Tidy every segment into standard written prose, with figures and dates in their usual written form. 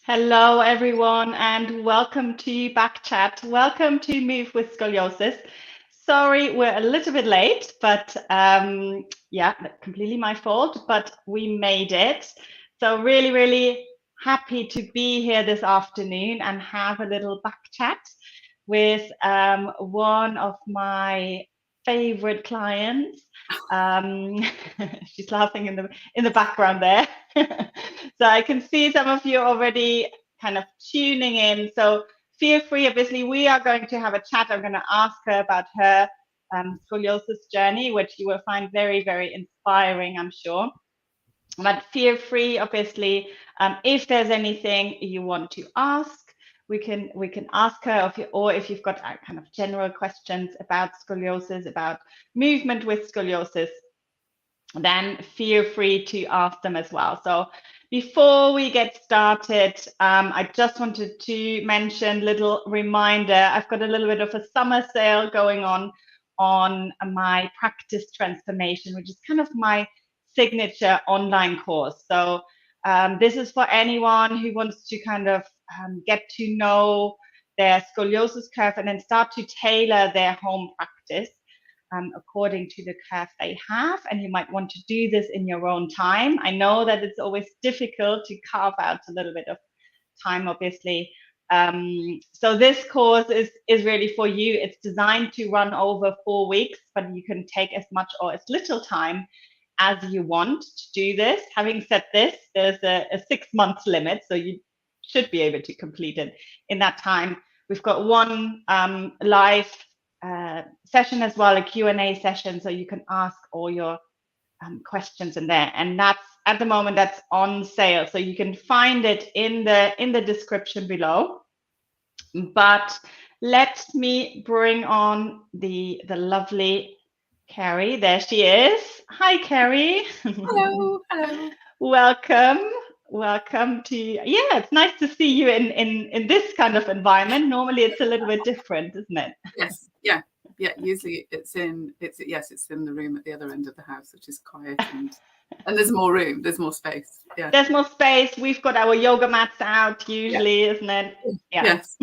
Hello, everyone, and welcome to Back Chat. Welcome to Move with Scoliosis. Sorry, we're a little bit late, but yeah, completely my fault, but we made it. So really, really happy to be here this afternoon and have a little back chat with one of my favorite clients. Um, she's laughing in the background there. So I can see some of you already kind of tuning in. So feel free. Obviously, we are going to have a chat. I'm going to ask her about her scoliosis journey, which you will find very, very inspiring, I'm sure. But feel free, obviously, if there's anything you want to ask, we can ask her, or if you've got kind of general questions about scoliosis, about movement with scoliosis, then feel free to ask them as well. So before we get started, I just wanted to mention a little reminder. I've got a little bit of a summer sale going on my practice transformation, which is kind of my signature online course. So this is for anyone who wants to kind of get to know their scoliosis curve and then start to tailor their home practice according to the curve they have. And you might want to do this in your own time. I know that it's always difficult to carve out a little bit of time, obviously. So this course is really for you. It's designed to run over 4 weeks, but you can take as much or as little time as you want to do this. Having said this, there's a 6-month limit, so you should be able to complete it in that time. We've got one live session as well, a Q&A session, so you can ask all your questions in there. And that's at the moment that's on sale, so you can find it in the description below. But let me bring on the lovely Carrie. There she is. Hi, Carrie. Hello. Welcome to, yeah, it's nice to see you in this kind of environment. Normally it's a little bit different, isn't it? Yes, yeah. Usually it's in the room at the other end of the house, which is quiet and there's more room, there's more space. Yeah. There's more space. We've got our yoga mats out usually, isn't it? Yeah. Yes.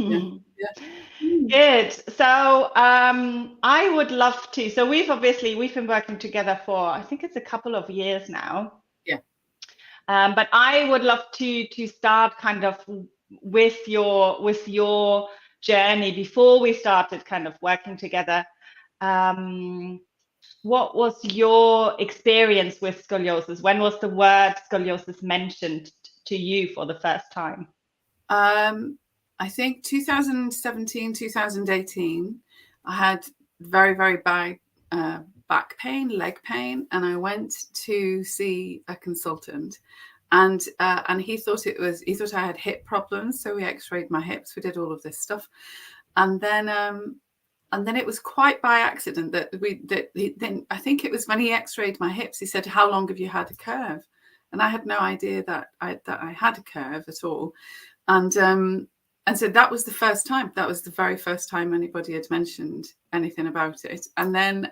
Good. So I would love to. So we've been working together for, I think it's a couple of years now. Yeah. But I would love to start kind of with your journey before we started kind of working together. What was your experience with scoliosis? When was the word scoliosis mentioned to you for the first time? I think 2017, 2018, I had very, very bad back pain, leg pain, and I went to see a consultant, and he thought I had hip problems, so we x-rayed my hips, we did all of this stuff, and then it was quite by accident that I think it was when he x-rayed my hips, he said, "How long have you had a curve?" And I had no idea that I had a curve at all, and so that was the first time. That was the very first time anybody had mentioned anything about it. And then,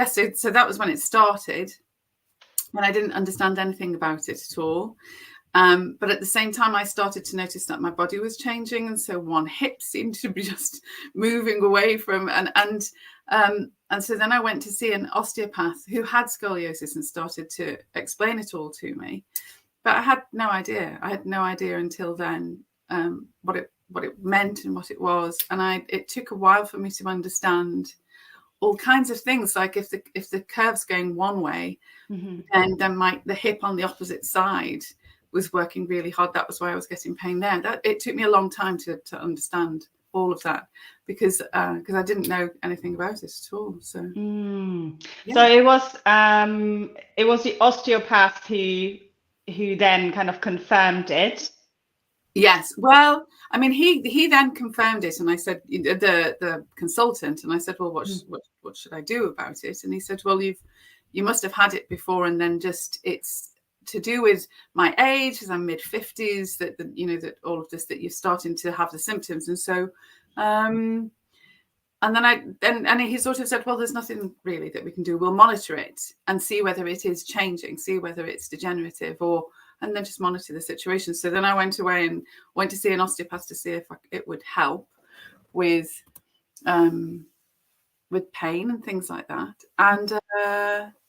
so that was when it started. And I didn't understand anything about it at all. But at the same time, I started to notice that my body was changing. And so one hip seemed to be just moving away from, and so then I went to see an osteopath who had scoliosis and started to explain it all to me. But I had no idea. I had no idea until then what it meant and what it was. And it took a while for me to understand all kinds of things, like if the curve's going one way, and then the hip on the opposite side was working really hard. That was why I was getting pain there. It took me a long time to understand all of that because I didn't know anything about it at all. So So it was the osteopath who then kind of confirmed it. Yes. Well, I mean, he then confirmed it, and I said, the consultant, and I said, well, what should I do about it? And he said, well, you must have had it before, and then just it's to do with my age, as I'm mid-50s, that all of this, that you're starting to have the symptoms, and so and then he sort of said, well, there's nothing really that we can do. We'll monitor it and see whether it is changing, see whether it's degenerative or and then just monitor the situation. So then I went away and went to see an osteopath to see if it would help with pain and things like that. And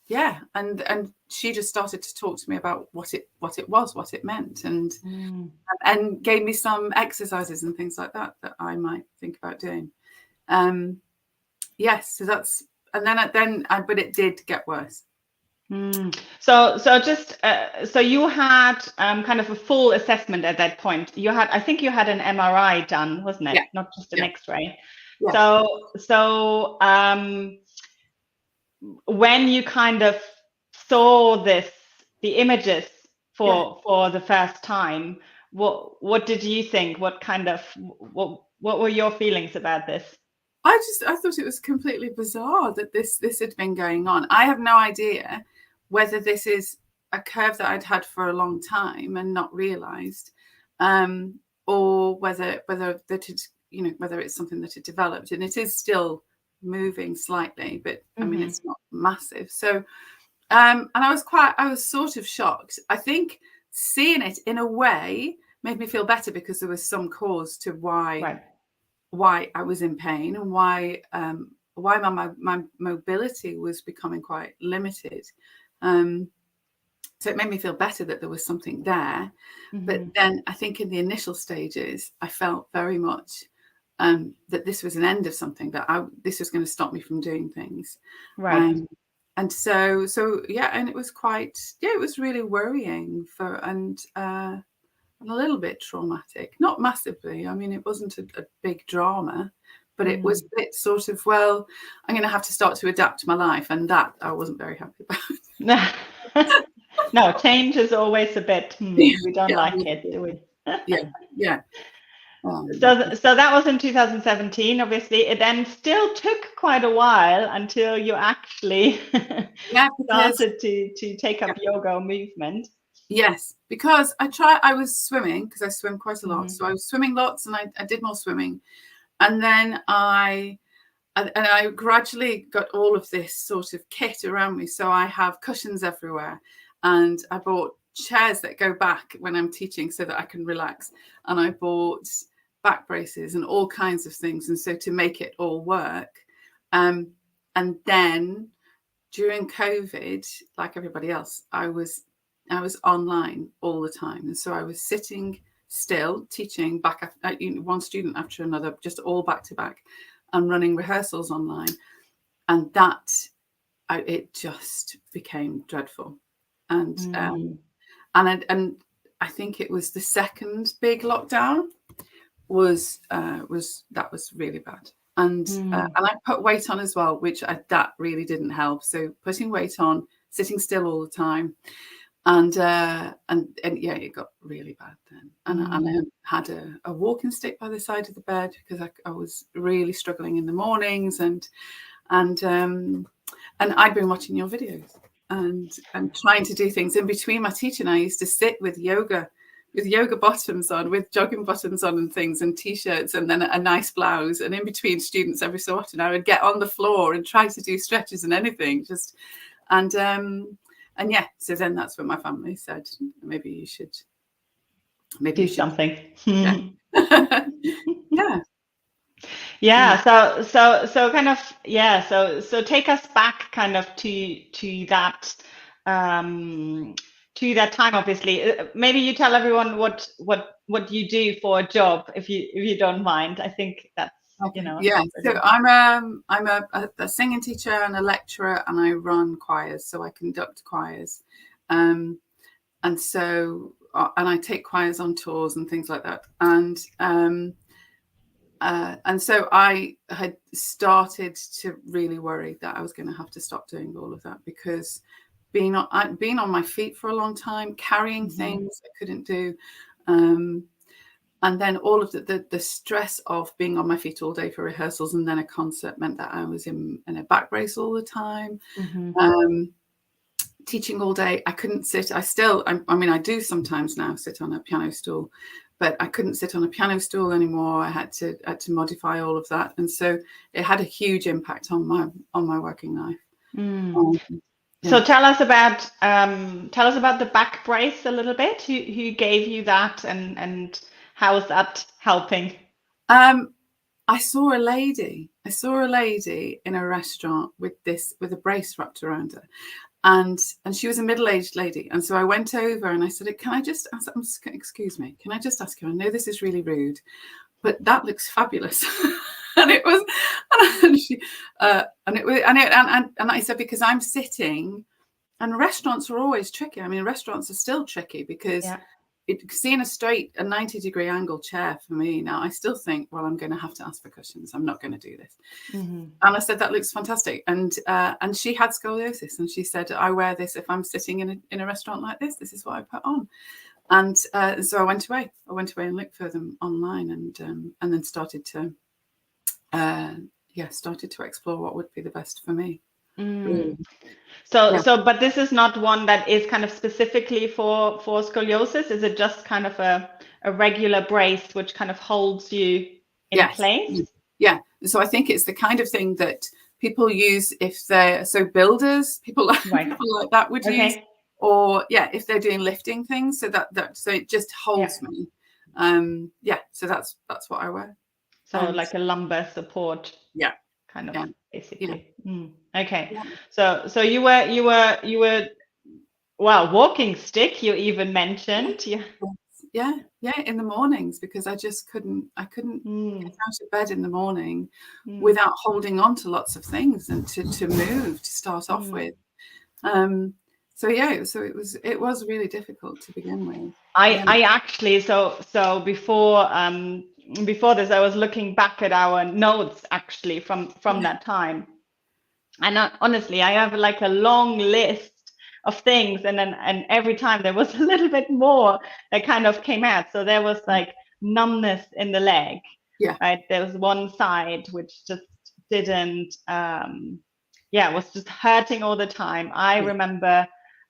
and she just started to talk to me about what it was, what it meant, and gave me some exercises and things like that I might think about doing. Yes, so that's, and then but it did get worse. So just so you had kind of a full assessment at that point. I think you had an MRI done, wasn't it? Yeah. Not just an X-ray. Yeah. So when you kind of saw the images for the first time, what did you think? What were your feelings about this? I thought it was completely bizarre that this had been going on. I have no idea whether this is a curve that I'd had for a long time and not realized, or whether it's something that had developed, and it is still moving slightly, but I mean, it's not massive. So, and I was sort of shocked. I think seeing it in a way made me feel better, because there was some cause to why I was in pain, and why my mobility was becoming quite limited. So it made me feel better that there was something there. But then I think in the initial stages, I felt very much that this was an end of something, that this was going to stop me from doing things. Right. And so yeah, and it was it was really worrying and a little bit traumatic, not massively. I mean, it wasn't a big drama, but it was a bit sort of, well, I'm going to have to start to adapt my life, and that I wasn't very happy about. No, change is always a bit, we don't like it, do we? Yeah. So that was in 2017. Obviously, it then still took quite a while until you actually started to take up yoga movement. Yes, because I was swimming, because I swim quite a lot. So I was swimming lots, and I did more swimming. And then I gradually got all of this sort of kit around me. So I have cushions everywhere, and I bought chairs that go back when I'm teaching so that I can relax. And I bought back braces and all kinds of things. And so to make it all work. And then during COVID, like everybody else, I was online all the time. And so I was sitting still, teaching back at one student after another, just all back to back, and running rehearsals online. And it just became dreadful. And I think it was the second big lockdown was really bad. And I put weight on as well, which that really didn't help. So putting weight on, sitting still all the time, and yeah, it got really bad then. And I had a walking stick by the side of the bed, because I was really struggling in the mornings, and I'd been watching your videos and trying to do things in between my teaching. I used to sit with yoga bottoms on, with jogging bottoms on and things, and t-shirts, and then a nice blouse. And in between students, every so often, I would get on the floor and try to do stretches and anything. And yeah, so then that's when my family said, maybe you should do something. Yeah. So kind of, so take us back kind of to that time. Obviously, maybe you tell everyone what you do for a job, if you don't mind. I think that's yeah. So I'm a singing teacher and a lecturer, and I run choirs. So I conduct choirs, and so I take choirs on tours and things like that. And so I had started to really worry that I was going to have to stop doing all of that, because being on my feet for a long time, carrying things I couldn't do, and then all of the stress of being on my feet all day for rehearsals and then a concert meant that I was in a back brace all the time. Teaching all day, I couldn't sit. I mean, I do sometimes now sit on a piano stool, but I couldn't sit on a piano stool anymore. I had to modify all of that, and so it had a huge impact on my working life. So tell us about the back brace a little bit. Who gave you that, and how is that helping? I saw a lady in a restaurant with a brace wrapped around her, and she was a middle-aged lady. And so I went over and I said, "Can I just ask, excuse me, can I just ask you? I know this is really rude, but that looks fabulous." And it was, and I said, because I'm sitting, and restaurants are always tricky. I mean, restaurants are still tricky because seeing a 90-degree angle chair for me now, I still think, well, I'm going to have to ask for cushions. I'm not going to do this. And I said, that looks fantastic. And she had scoliosis, and she said, I wear this if I'm sitting in a restaurant like this. This is what I put on. And so I went away and looked for them online, and then started to explore what would be the best for me. So, but this is not one that is kind of specifically for scoliosis. Is it just kind of a regular brace which kind of holds you in place? Yeah. So I think it's the kind of thing that people use if they're builders, people like that would use, or if they're doing lifting things. So so it just holds me. So that's what I wear. So like a lumbar support. Kind of basically. Okay. So you were walking stick, you even mentioned. In the mornings, because I just couldn't get out of bed in the morning without holding on to lots of things and to move to start off with. So it was really difficult to begin with. I actually so before this, I was looking back at our notes actually from that time, and honestly, I have like a long list of things, and every time there was a little bit more that kind of came out. So there was like numbness in the leg, right? There was one side which just didn't, was just hurting all the time. I remember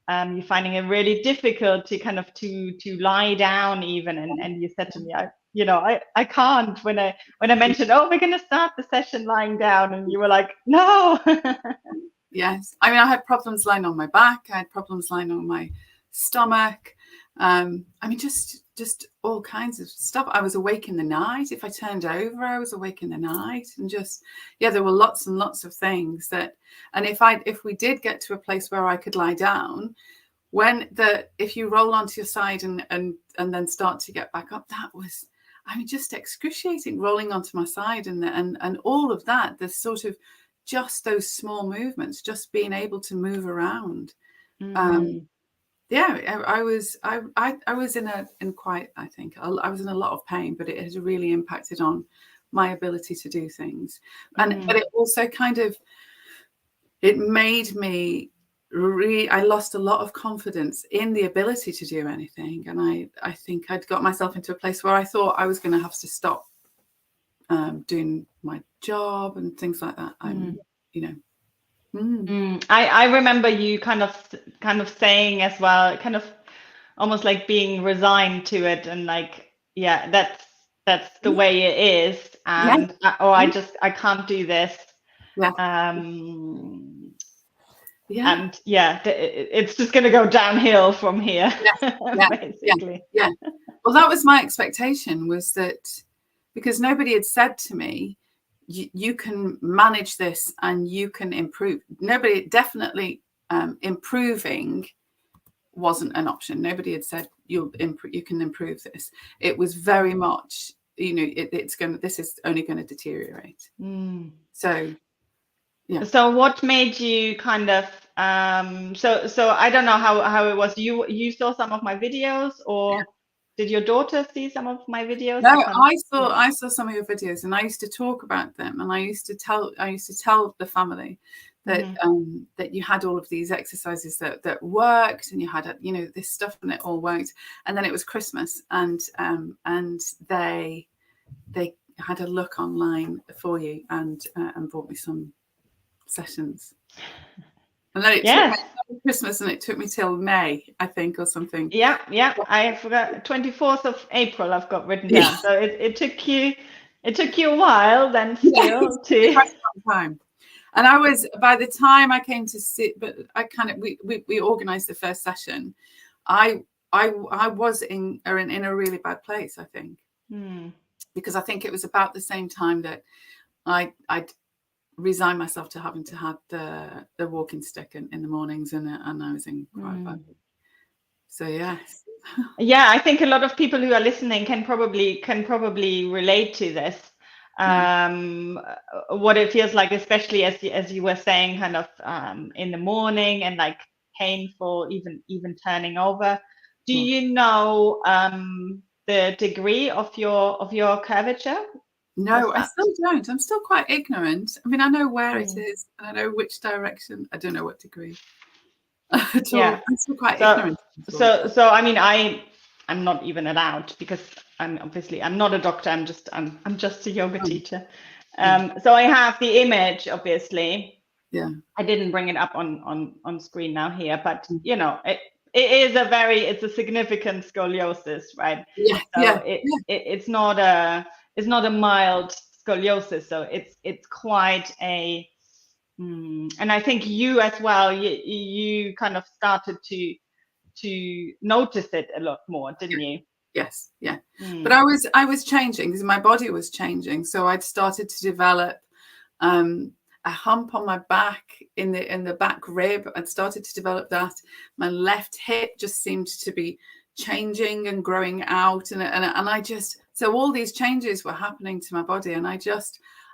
you finding it really difficult to kind of to lie down even, and you said to me, I can't, when I mentioned, oh, we're going to start the session lying down, and you were like, no. Yes, I mean, I had problems lying on my back. I had problems lying on my stomach. I mean, just all kinds of stuff. I was awake in the night. If I turned over, I was awake in the night, and there were lots and lots of things that. And if we did get to a place where I could lie down, if you roll onto your side and then start to get back up, that was, I mean, just excruciating, rolling onto my side and all of that. There's sort of just those small movements, just being able to move around. I was in a lot of pain, but it has really impacted on my ability to do things. But it also it made me I lost a lot of confidence in the ability to do anything. And I think I'd got myself into a place where I thought I was going to have to stop doing my job and things like that. I remember you kind of saying as well, kind of almost like being resigned to it, and like, that's the way it is, and I can't do this. And it's just going to go downhill from here. Basically. Well, that was my expectation, was that because nobody had said to me, you can manage this and you can improve. Nobody, definitely improving wasn't an option. Nobody had said you can improve this. It was very much, this is only going to deteriorate. So what made you kind of so I don't know how it was. You saw some of my videos, or did your daughter see some of my videos? No, I saw some of your videos, and I used to talk about them, and I used to tell the family that that you had all of these exercises that worked, and you had this stuff, and it all worked. And then it was Christmas, and they had a look online for you and bought me some sessions. And then it took me Christmas, and it took me till May, I think, or something. Yeah. I forgot 24th of April. I've got written down. So it took you a while then still to time. And I was, by the time I came to sit, but I kind of, we organized the first session. I was in a really bad place, I think, because I think it was about the same time that I'd resigned myself to having to have the walking stick in the mornings, and I was in quite bad. So yes. Yeah, I think a lot of people who are listening can probably relate to this. What it feels like, especially as you were saying, kind of in the morning, and like painful, even turning over. Do you know the degree of your curvature? No, I still don't. I'm still quite ignorant. I mean, I know where it is, and I know which direction. I don't know what degree at all. Yeah. I'm still quite ignorant. So I mean, I'm not even allowed, because I'm not a doctor. I'm just a yoga teacher. So I have the image, obviously. Yeah. I didn't bring it up on screen now here, but you know, it's a significant scoliosis, right? Yeah. So it's not a mild scoliosis. So it's quite a, and I think you as well, you kind of started to notice it a lot more, didn't you? Yes, yeah. But I was changing, because my body was changing. So I'd started to develop a hump on my back in the back rib. I'd started to develop that. My left hip just seemed to be changing and growing out, and I just, so all these changes were happening to my body, and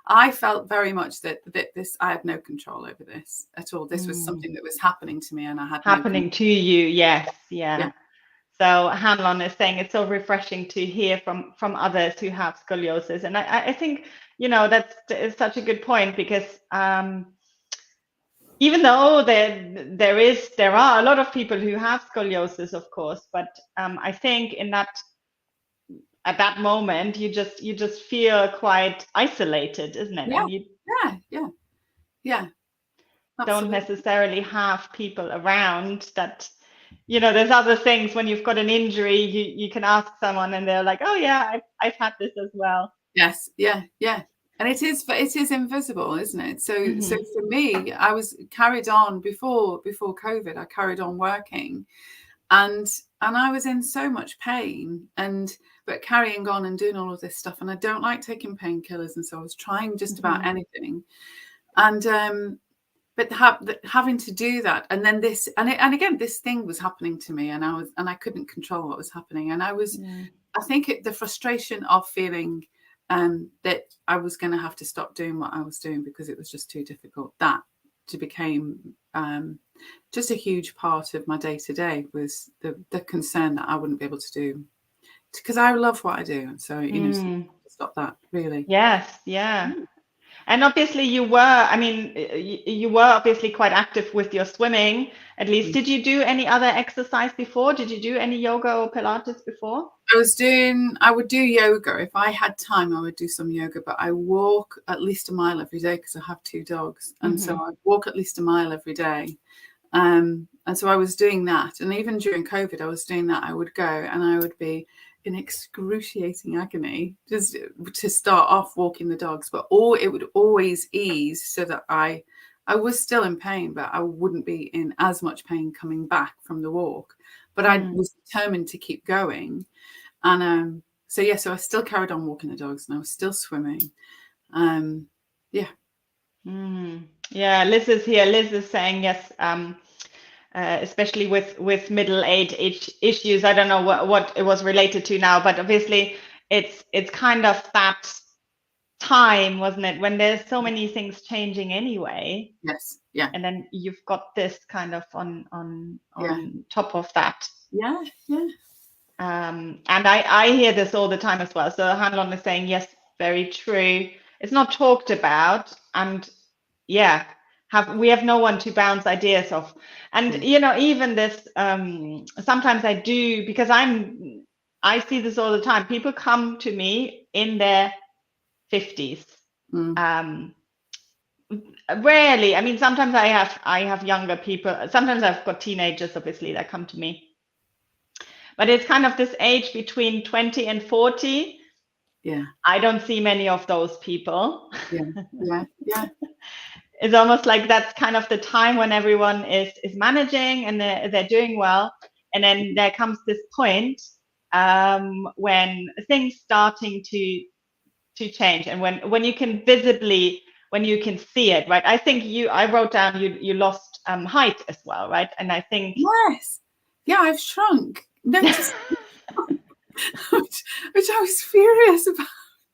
I felt very much that this, I had no control over this at all. This was something that was happening to me, and I had happening to you. Yes, yeah. So Hanlon is saying it's so refreshing to hear from others who have scoliosis, and I think, you know, that's such a good point, because even though there are a lot of people who have scoliosis, of course, but I think at that moment you just feel quite isolated, isn't it? Yeah. And you don't necessarily have people around that. You know, there's other things when you've got an injury, you can ask someone and they're like, oh yeah, I've had this as well. Yes, yeah. And it is invisible, isn't it? So so for me, I was carried on before COVID. I carried on working, and I was in so much pain, but carrying on and doing all of this stuff. And I don't like taking painkillers, and so I was trying just about anything, and but having to do that, and then this, and again, this thing was happening to me, and I couldn't control what was happening, and I was, I think the frustration of feeling that I was going to have to stop doing what I was doing because it was just too difficult. That became just a huge part of my day to day, was the concern that I wouldn't be able to do, because I love what I do, and so you know, stop that, really. Yes, yeah. And obviously you were obviously quite active with your swimming, at least. Did you do any other exercise before? Did you do any yoga or Pilates before? I would do yoga. If I had time, I would do some yoga, but I walk at least a mile every day because I have 2 dogs. And so I walk at least a mile every day. And so I was doing that. And even during COVID, I was doing that. I would go and I would be in excruciating agony just to start off walking the dogs, but it would always ease so that I was still in pain, but I wouldn't be in as much pain coming back from the walk. But I was determined to keep going. And so I still carried on walking the dogs, and I was still swimming. Yeah, Liz is here. Liz is saying yes, especially with middle age issues. I don't know what it was related to now, but obviously it's kind of that time, wasn't it, when there's so many things changing anyway. Yes, yeah. And then you've got this kind of on top of that. Yeah. And I hear this all the time as well. So Hanlon is saying yes, very true. It's not talked about, and we have no one to bounce ideas off. And you know, even this, sometimes I do, because I see this all the time. People come to me in their 50s. Rarely. I mean, sometimes I have younger people. Sometimes I've got teenagers, obviously, that come to me. But it's kind of this age between 20 and 40. Yeah. I don't see many of those people. Yeah. it's almost like that's kind of the time when everyone is managing and they're doing well, and then there comes this point when things starting to change, and when you can visibly, when you can see it, right? I think I wrote down you lost height as well, right? And I think Yes, yeah, I've shrunk. Notice, which I was furious about.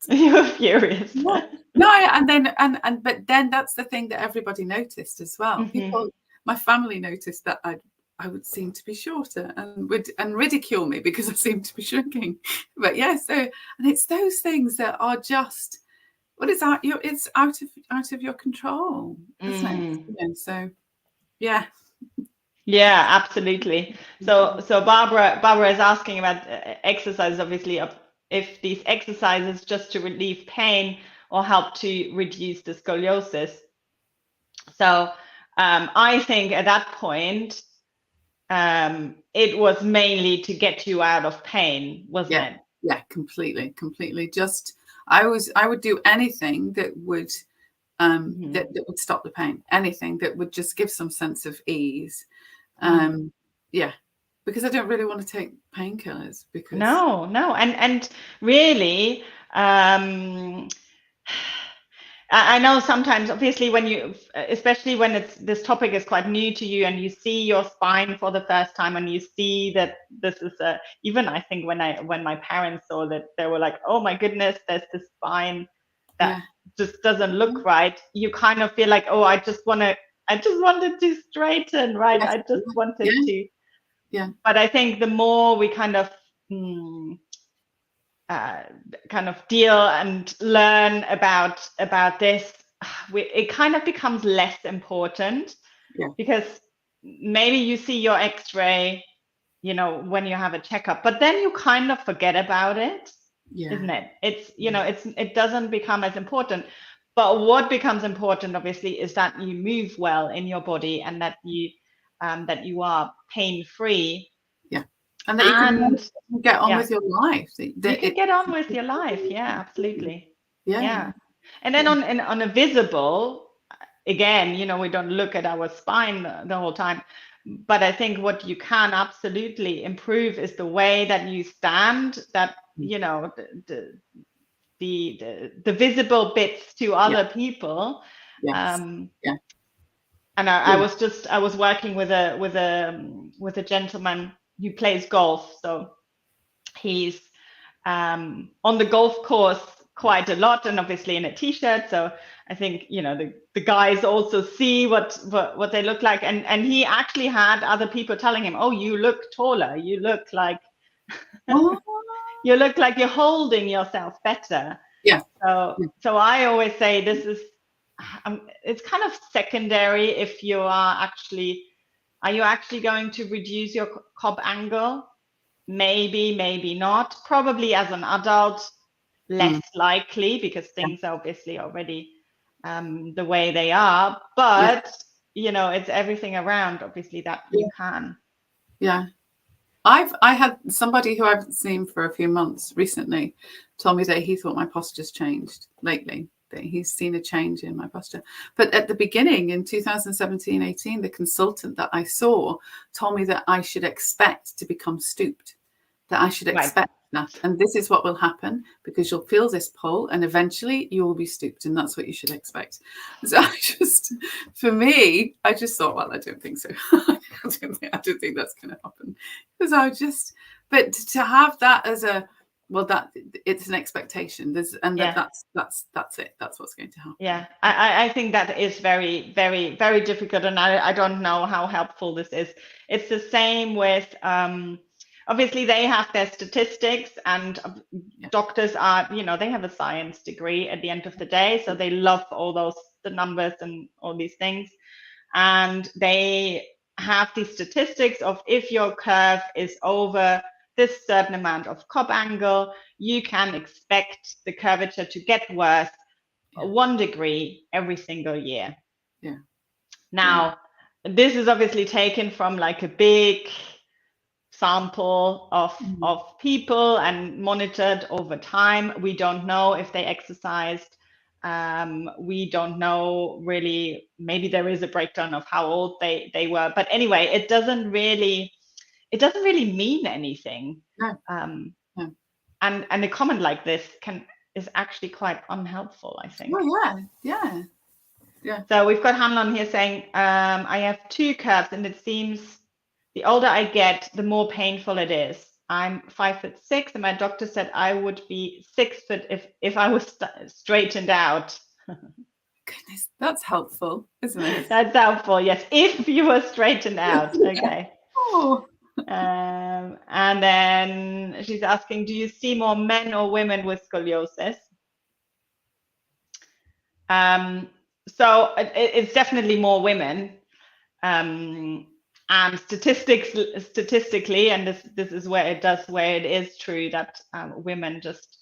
you're furious. Yeah. No, but then that's the thing that everybody noticed as well. People, my family noticed that I would seem to be shorter and would ridicule me because I seem to be shrinking. But yeah, so, and it's those things that are just, what is that? It's out of your control, isn't it? You know, so yeah. Yeah, absolutely. So Barbara is asking about exercises, obviously, if these exercises just to relieve pain or help to reduce the scoliosis. So I think at that point, it was mainly to get you out of pain, wasn't it? Yeah, completely. Just I would do anything that would that would stop the pain, anything that would just give some sense of ease. Yeah, because I don't really want to take painkillers because no, and really, I know sometimes, obviously, when you, especially when this topic is quite new to you, and you see your spine for the first time, and you see that this is even I think when my parents saw that, they were like, oh my goodness, there's this spine that just doesn't look right. You kind of feel like, oh, I just wanted to straighten, right? I just wanted to. Yeah. But I think the more we kind of deal and learn about this, it kind of becomes less important, because maybe you see your X-ray, you know, when you have a checkup, but then you kind of forget about it, isn't it? It's, you know, it doesn't become as important. But what becomes important, obviously, is that you move well in your body, and that you are pain-free. Yeah. And that you can get on with your life. You can get on with your life. Yeah, absolutely. Yeah. And then on a visible, again, you know, we don't look at our spine the whole time, but I think what you can absolutely improve is the way that you stand, that, you know, the visible bits to other people. And I was working with a gentleman who plays golf. So he's on the golf course quite a lot, and obviously in a t-shirt. So I think, you know, the guys also see what they look like. And he actually had other people telling him, oh, you look taller. You look like you look like you're holding yourself better. Yeah. So I always say this is, it's kind of secondary if you are you actually going to reduce your cob angle? Maybe, maybe not. Probably as an adult, less likely, because things are obviously already the way they are. But, you know, it's everything around, obviously, that you can. Yeah. I had somebody who I've seen for a few months recently told me that he thought my posture's changed lately, that he's seen a change in my posture. But at the beginning, in 2017-18, the consultant that I saw told me that I should expect to become stooped, that I should expect that. And this is what will happen, because you'll feel this pull and eventually you will be stooped, and that's what you should expect. So for me, I just thought, well, I don't think so. I don't think that's going to happen, because but to have that as that it's an expectation. That's it. That's what's going to happen. Yeah, I think that is very, very, very difficult, and I don't know how helpful this is. It's the same with obviously they have their statistics, and doctors are, you know, they have a science degree at the end of the day, so they love all the numbers and all these things, and they have these statistics of, if your curve is over this certain amount of cob angle, you can expect the curvature to get worse 1 degree every single year. Now, this is obviously taken from like a big sample of people and monitored over time. We don't know if they exercised We don't know really, maybe there is a breakdown of how old they were, but anyway, it doesn't really mean anything. No. No. And a comment like this is actually quite unhelpful, I think. Oh yeah. So we've got Hanlon here saying, I have 2 curves and it seems the older I get, the more painful it is. I'm 5'6" and my doctor said I would be 6 foot if I was straightened out. Goodness, that's helpful, isn't it? That's helpful, yes. If you were straightened out, okay. Oh. And then she's asking, do you see more men or women with scoliosis? So it's definitely more women. And statistically, and this is where it is true that women just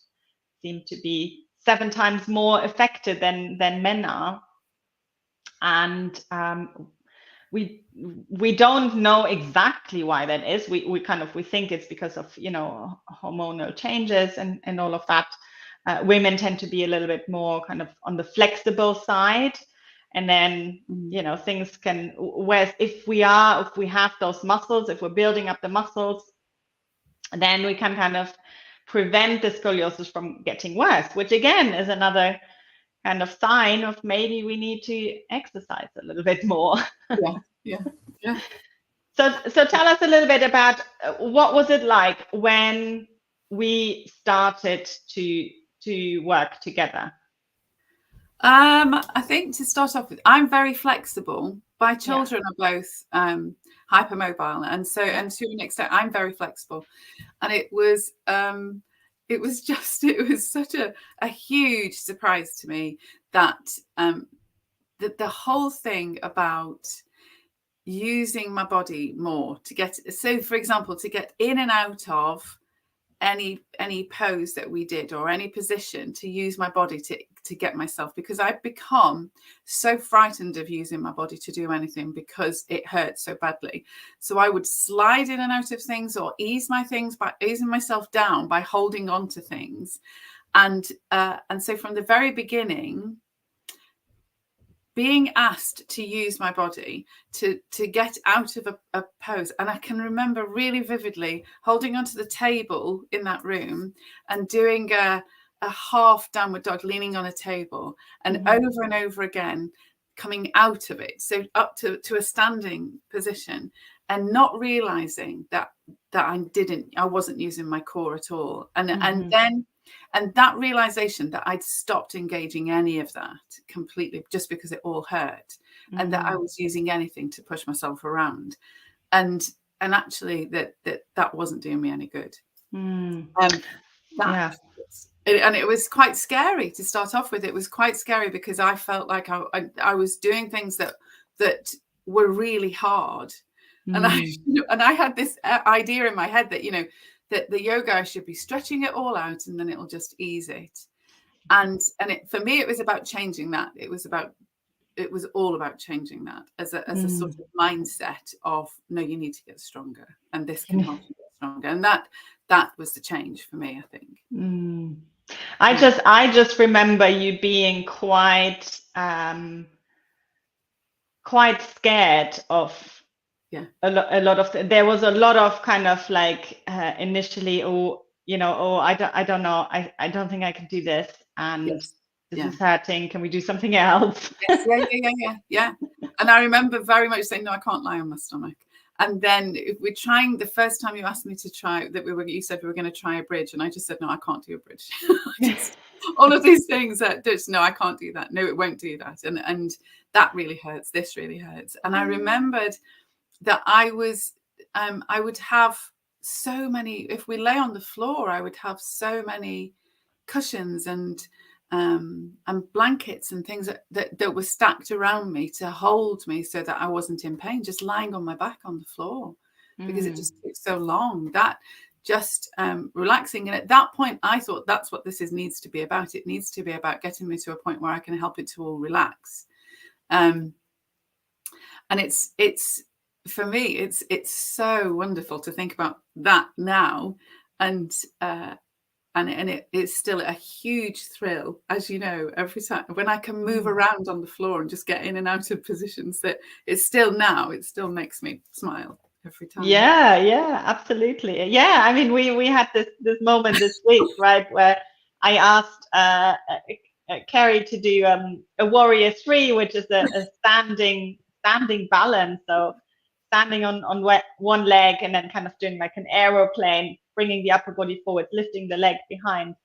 seem to be 7 times more affected than men are. And we don't know exactly why that is. We think it's because of, you know, hormonal changes and all of that. Women tend to be a little bit more kind of on the flexible side, and then, you know, things can, whereas if we have those muscles, if we're building up the muscles, then we can kind of prevent the scoliosis from getting worse, which again is another kind of sign of maybe we need to exercise a little bit more. Yeah. So tell us a little bit about what was it like when we started to work together? I think to start off with, I'm very flexible. My children are both hypermobile, and so and to an extent, I'm very flexible. And it was such a huge surprise to me that that the whole thing about using my body more to get, so for example, to get in and out of any pose that we did or any position, to use my body to get myself, because I've become so frightened of using my body to do anything because it hurts so badly. So I would slide in and out of things or ease myself down by holding on to things. And so from the very beginning, being asked to use my body to get out of a pose. And I can remember really vividly holding onto the table in that room and doing a half downward dog, leaning on a table, and over and over again, coming out of it. So up to a standing position, and not realizing that I wasn't using my core at all. And that realization that I'd stopped engaging any of that completely just because it all hurt, and that I was using anything to push myself around, and actually that wasn't doing me any good. And it was quite scary to start off with. It was quite scary because I felt like I was doing things that were really hard. And I had this idea in my head that, you know, that the yoga, I should be stretching it all out and then it'll just ease it. And for me, it was about changing that. It was all about changing that as a sort of mindset of, no, you need to get stronger, and this can help you get stronger. And that was the change for me, I think. I just remember you being quite scared of a lot of there was a lot of kind of like initially, I don't know, I don't think I can do this, and this is hurting, can we do something else? Yeah. And I remember very much saying, no, I can't lie on my stomach. And then we're trying, the first time you asked me to try that, you said we were going to try a bridge, and I just said, no, I can't do a bridge. All of these things that just, no, I can't do that, no, it won't do that, and that really hurts, this really hurts. And I remembered that I would have so many, if we lay on the floor, I would have so many cushions and blankets and things that were stacked around me to hold me so that I wasn't in pain, just lying on my back on the floor, because it just took so long. That just relaxing. And at that point, I thought that's what this needs to be about. It needs to be about getting me to a point where I can help it to all relax. And it's for me, it's so wonderful to think about that now, and and it's still a huge thrill, as you know, every time when I can move around on the floor and just get in and out of positions, that it still makes me smile every time. Yeah, absolutely. Yeah, I mean, we had this moment this week, right, where I asked Kerry to do a Warrior 3, which is a standing balance. So standing on one leg and then kind of doing like an aeroplane, bringing the upper body forward, lifting the leg behind.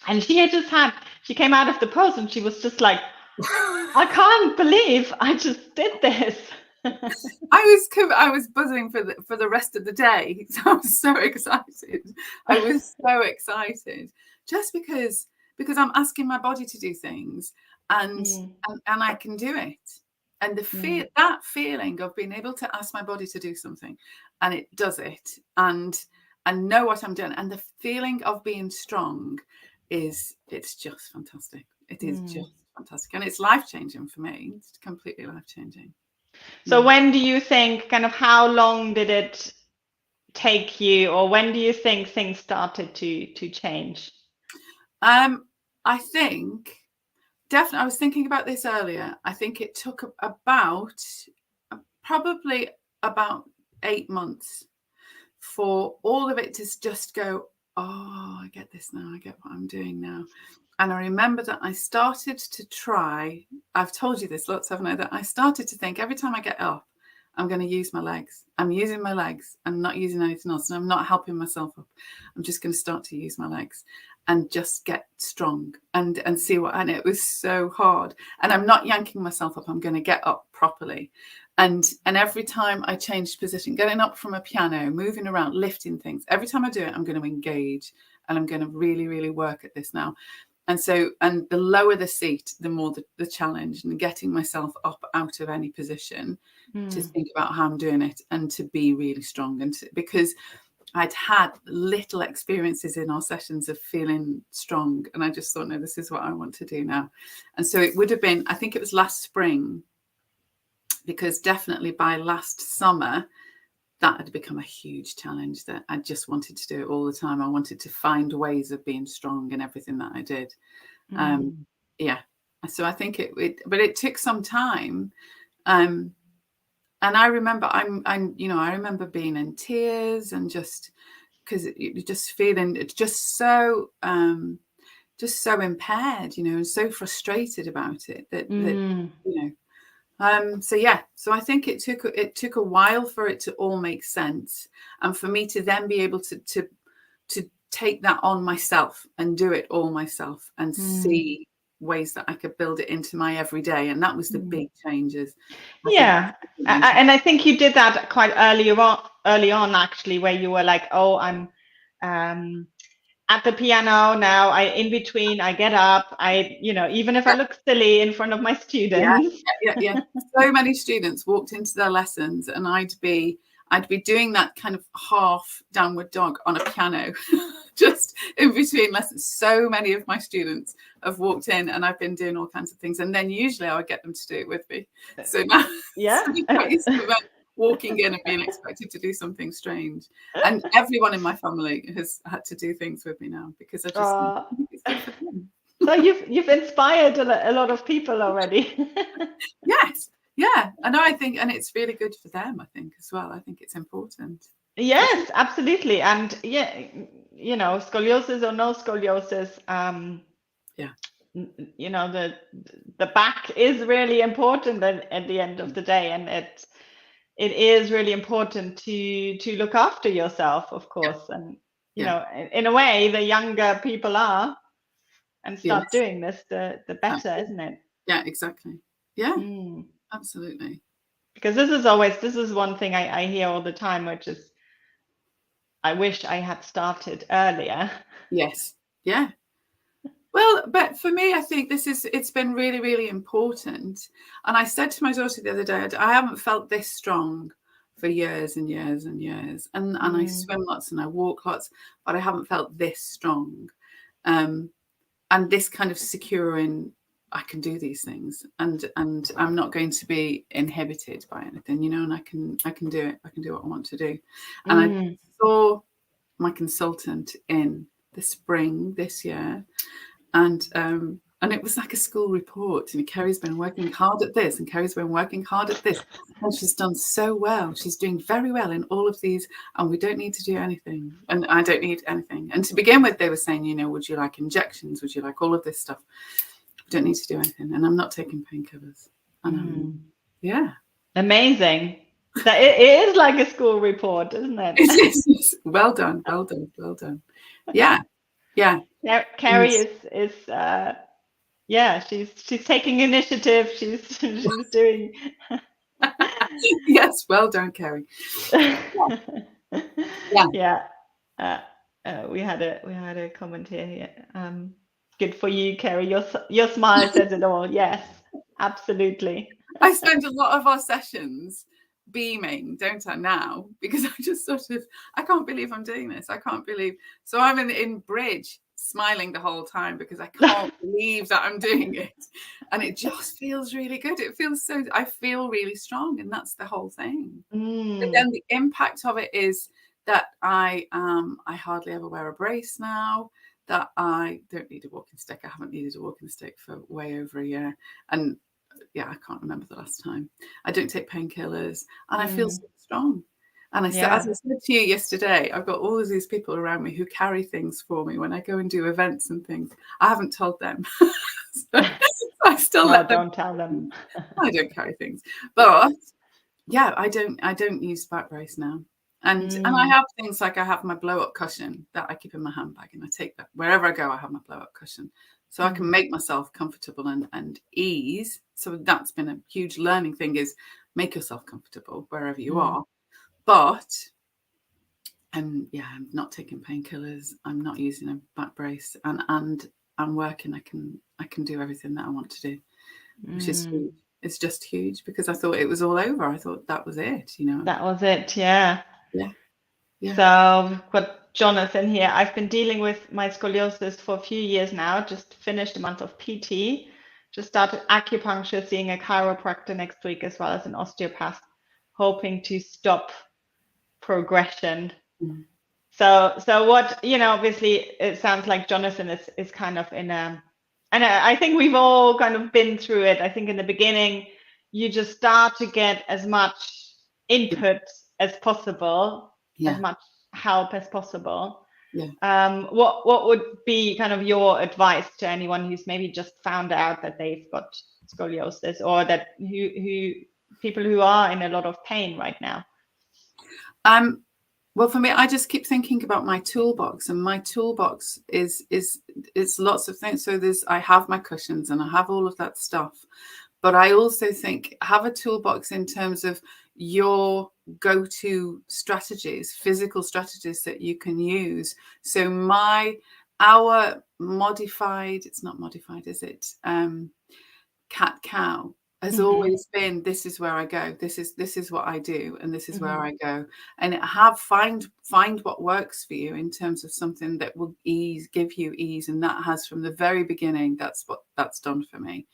And she came out of the pose and she was just like, I can't believe I just did this. I was buzzing for the rest of the day. So I was so excited. I was so excited just because I'm asking my body to do things and I can do it. And that feeling of being able to ask my body to do something and it does it and know what I'm doing, and the feeling of being strong it's just fantastic. It is just fantastic, and it's life-changing for me. It's completely life-changing. So when do you think, kind of how long did it take you, or when do you think things started to change? I think definitely, I was thinking about this earlier. I think it took probably about 8 months for all of it to just go, oh, I get this now. I get what I'm doing now. And I remember that I started to try, I've told you this lots, haven't I, that I started to think every time I get up, I'm going to use my legs. I'm using my legs. I'm not using anything else. And I'm not helping myself up. I'm just going to start to use my legs and just get strong and see what, and it was so hard. And I'm not yanking myself up. I'm going to get up properly. And every time I changed position, getting up from a piano, moving around, lifting things, every time I do it, I'm going to engage and I'm going to really, really work at this now. And so, and the lower the seat, the more the challenge, and getting myself up out of any position to think about how I'm doing it and to be really strong. And because I'd had little experiences in our sessions of feeling strong. And I just thought, no, this is what I want to do now. And so it would have been, I think it was last spring, because definitely by last summer, that had become a huge challenge that I just wanted to do it all the time. I wanted to find ways of being strong in everything that I did. Yeah. So I think but it took some time. And I remember I remember being in tears and just because you're just feeling it's just so impaired, and so frustrated about it that so I think it took a while for it to all make sense, and for me to then be able to take that on myself and do it all myself and see ways that I could build it into my everyday. And that was the big changes. And I think you did that quite early on actually, where you were like, oh, I'm at the piano now, in between I get up, even if I look silly in front of my students. Yeah. So many students walked into their lessons and I'd be doing that kind of half downward dog on a piano just in between lessons. So many of my students have walked in and I've been doing all kinds of things, and then usually I would get them to do it with me. So now walking in and being expected to do something strange, and everyone in my family has had to do things with me now because I just think it's good for them. So you've inspired a lot of people already. Yes. Yeah, I know. I think, and it's really good for them, I think, as well. I think it's important. Yes, absolutely. And scoliosis or no scoliosis, the back is really important at the end of the day, and it is really important to look after yourself, of course. And in a way, the younger people are and start doing this, the better, isn't it? Yeah, exactly. Yeah, absolutely. Because this is one thing I hear all the time, which is, I wish I had started earlier. Yes. Yeah. Well, but for me, I think it's been really, really important. And I said to my daughter the other day, I haven't felt this strong for years and years and years. And I swim lots and I walk lots, but I haven't felt this strong. And this kind of secure in, I can do these things, and I'm not going to be inhibited by anything, and I can do it. I can do what I want to do. And I saw my consultant in the spring this year, and it was like a school report. And Kerry's been working hard at this, and Kerry's been working hard at this, and she's done so well. She's doing very well in all of these, and we don't need to do anything, and I don't need anything. And to begin with, they were saying, you know, would you like injections? Would you like all of this stuff? We don't need to do anything, and I'm not taking painkillers. And yeah, amazing. That it is like a school report, isn't it? It is. Well done, well done, well done. Yeah, yeah. Carrie is yeah, she's taking initiative. She's doing. Yes, well done, Kerry. Yeah. We had a comment here. Good for you, Kerry. Your smile says it all. Yes, absolutely. I spend a lot of our sessions beaming, don't I, now? Because I just sort of, I can't believe I'm doing this. I can't believe. So I'm in bridge, smiling the whole time because I can't believe that I'm doing it. And it just feels really good. It feels so, I feel really strong, and that's the whole thing. But then the impact of it is that I hardly ever wear a brace now, that I don't need a walking stick. I haven't needed a walking stick for way over a year. And yeah, I can't remember the last time. I don't take painkillers, and I feel so strong. And as I said to you yesterday, I've got all of these people around me who carry things for me when I go and do events and things. I haven't told them. So I still let them. Don't tell them. I don't carry things. But yeah, I don't use back brace now. And I have things like I have my blow up cushion that I keep in my handbag, and I take that wherever I go. I have my blow up cushion, so I can make myself comfortable and ease. So that's been a huge learning thing, is make yourself comfortable wherever you are. But I'm not taking painkillers. I'm not using a back brace, and I'm working. I can do everything that I want to do, which is huge. It's just huge, because I thought it was all over. I thought that was it, you know. That was it, yeah. Yeah. So we've got Jonathan here. I've been dealing with my scoliosis for a few years now. Just finished a month of PT. Just started acupuncture, seeing a chiropractor next week, as well as an osteopath, hoping to stop progression. So what, you know, obviously it sounds like Jonathan is kind of in a, and I think we've all kind of been through it. I think in the beginning, you just start to get as much input as possible, as much help as possible. What would be kind of your advice to anyone who's maybe just found out that they've got scoliosis, or that who people who are in a lot of pain right now? Well, for me, I just keep thinking about my toolbox, and my toolbox is lots of things. So I have my cushions and I have all of that stuff, but I also think have a toolbox in terms of your go-to strategies, physical strategies that you can use. So our modified, it's not modified, is it? Cat-cow has always been, this is where I go, this is what I do, and this is where I go. And find what works for you in terms of something that will give you ease. And that has, from the very beginning, that's done for me.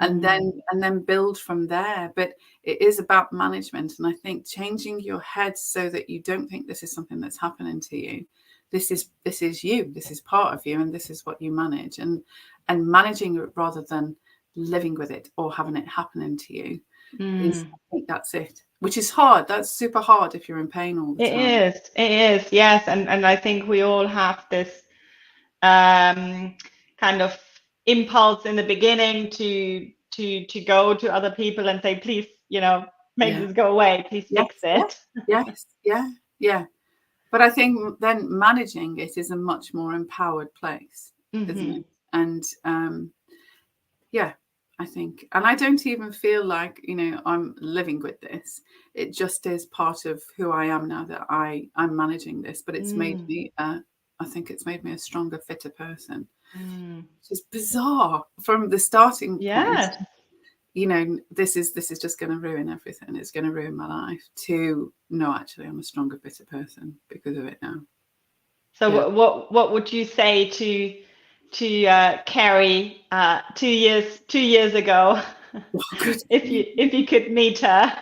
And then build from there. But it is about management. And I think changing your head so that you don't think this is something that's happening to you. This is you, this is part of you, and this is what you manage. And managing it rather than living with it or having it happening to you I think that's it, which is hard. That's super hard if you're in pain all the time. It is, yes. And I think we all have this kind of impulse in the beginning to go to other people and say, please, you know, make this go away, please fix it. Yes. But I think then managing it is a much more empowered place, isn't it? And I think, and I don't even feel like, you know, I'm living with this. It just is part of who I am now, that I'm managing this. But it's made me, I think it's made me a stronger, fitter person. Which is bizarre from the starting point. You know, this is just going to ruin everything. It's going to ruin my life. To no, actually, I'm a stronger, fitter person because of it now. So what would you say to Carrie 2 years ago, if you could meet her?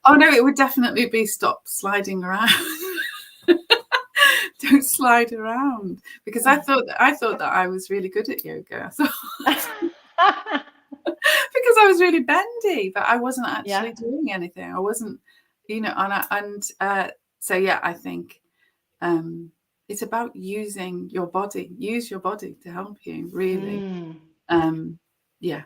Oh no, it would definitely be stop sliding around. don't slide around, because I thought that I was really good at yoga. Because I was really bendy, but I wasn't actually doing anything. I wasn't, so yeah, I think it's about using your body. Use your body to help you, really. Yeah.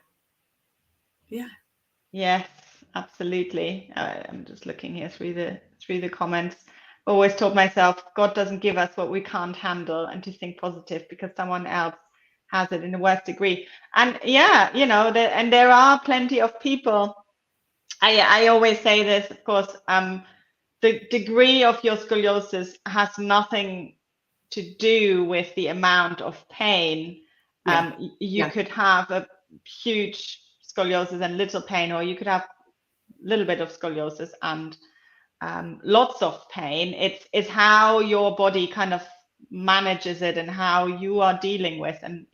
Yes, absolutely. I'm just looking here through the comments. Always told myself, God doesn't give us what we can't handle, and to think positive because someone else has it in a worse degree. And yeah, and there are plenty of people. I always say this, of course, the degree of your scoliosis has nothing to do with the amount of pain. You could have a huge scoliosis and little pain, or you could have a little bit of scoliosis and lots of pain. It's how your body kind of manages it and how you are dealing with. And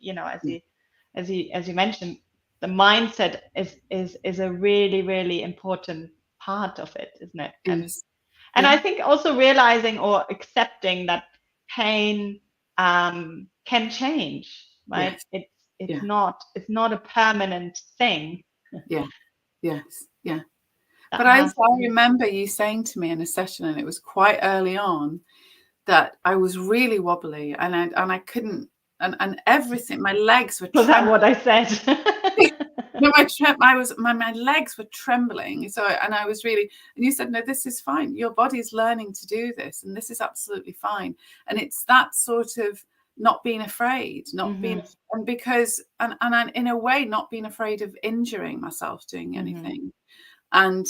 as you mentioned, the mindset is a really, really important part of it, isn't it? And I think also realizing or accepting that pain can change, right? It's not a permanent thing. But I remember you saying to me in a session, and it was quite early on, that I was really wobbly, and I couldn't, and everything. My legs were. Was that what I said? No, my legs were trembling. So, and I was really, and you said, no, this is fine. Your body's learning to do this, and this is absolutely fine. And it's that sort of not being afraid, not being, and because, and in a way, not being afraid of injuring myself doing anything. And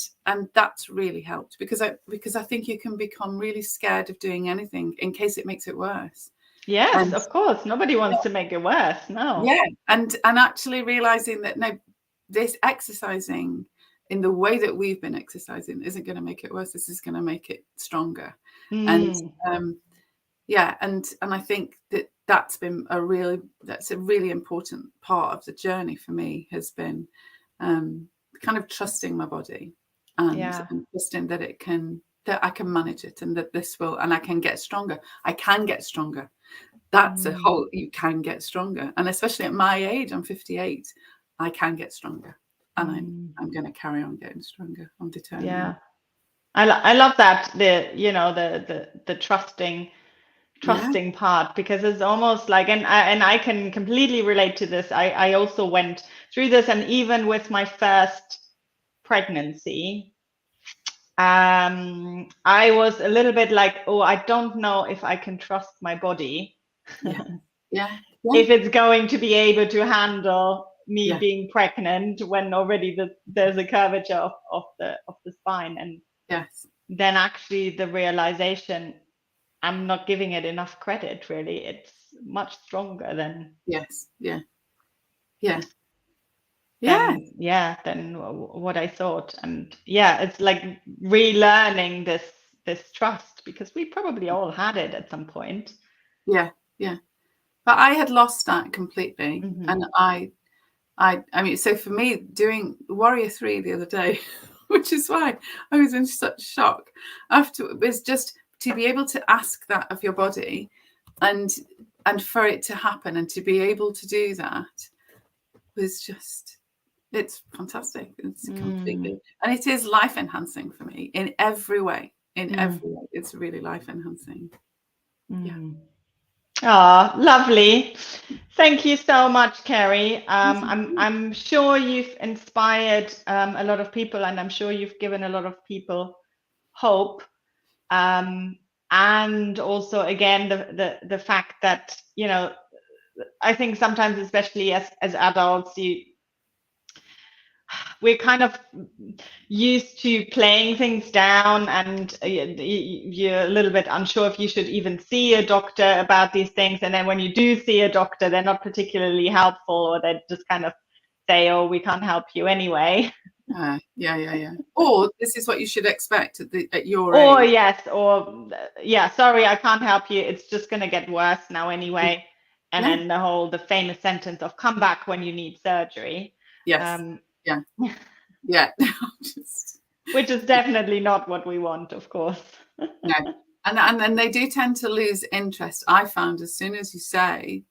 that's really helped, because I think you can become really scared of doing anything in case it makes it worse. Yes, of course. Nobody wants to make it worse. No. Yeah, and actually realizing that no, this exercising in the way that we've been exercising isn't going to make it worse. This is going to make it stronger. And yeah, and I think that's been a really important part of the journey for me, has been kind of trusting my body and trusting that I can manage it, and that this will, and I can get stronger. I can get stronger. That's a whole, you can get stronger. And especially at my age, I'm 58, I can get stronger. And I'm going to carry on getting stronger. I'm determined. Yeah. I love that, the trusting part, because it's almost like, and I can completely relate to this. I also went through this, and even with my first pregnancy, I was a little bit like, oh, I don't know if I can trust my body. If it's going to be able to handle me being pregnant when already there's a curvature of the spine. And then actually the realization, I'm not giving it enough credit, really. It's much stronger than than what I thought. And it's like relearning this trust, because we probably all had it at some point. But I had lost that completely. And I mean, so for me, doing Warrior 3 the other day, which is why I was in such shock after, it was just to be able to ask that of your body, and for it to happen, and to be able to do that was just, it's fantastic. It's completely, and it is life enhancing for me in every way. It's really life enhancing. Oh, lovely. Thank you so much, Kerry. I'm sure you've inspired a lot of people, and I'm sure you've given a lot of people hope. And also, again, the fact that, I think sometimes, especially as adults, we're kind of used to playing things down, and you're a little bit unsure if you should even see a doctor about these things. And then when you do see a doctor, they're not particularly helpful, or they just kind of say, oh, we can't help you anyway. Or this is what you should expect at your age. Sorry, I can't help you. It's just going to get worse now anyway. And then the famous sentence of come back when you need surgery. Which is definitely not what we want, of course. No, And then they do tend to lose interest. I found as soon as you say,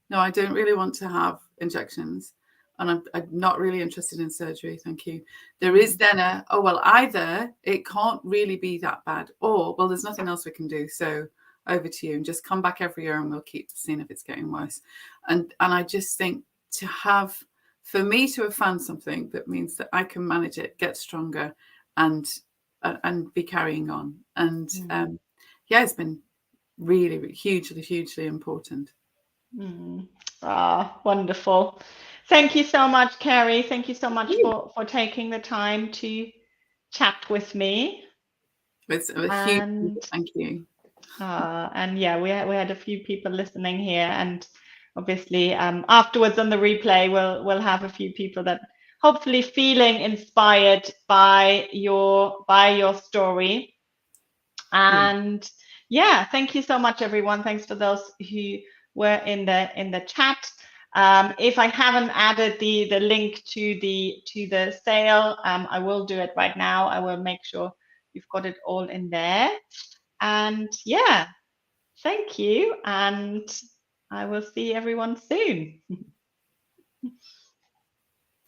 no, I don't really want to have injections, and I'm not really interested in surgery, thank you. There is then well, either it can't really be that bad, or, well, there's nothing else we can do, so over to you, and just come back every year and we'll keep seeing if it's getting worse. And I just think for me to have found something that means that I can manage it, get stronger, and be carrying on. And it's been really, really hugely important. Wonderful. Thank you so much, Carrie. Thank you so much for taking the time to chat with me. It's a huge thank you. And yeah, we had a few people listening here, and obviously afterwards on the replay we'll have a few people that hopefully feeling inspired by your story. And yeah, thank you so much, everyone. Thanks for those who were in the chat. If I haven't added the link to the sale, I will do it right now. I will make sure you've got it all in there. And yeah, thank you, and I will see everyone soon.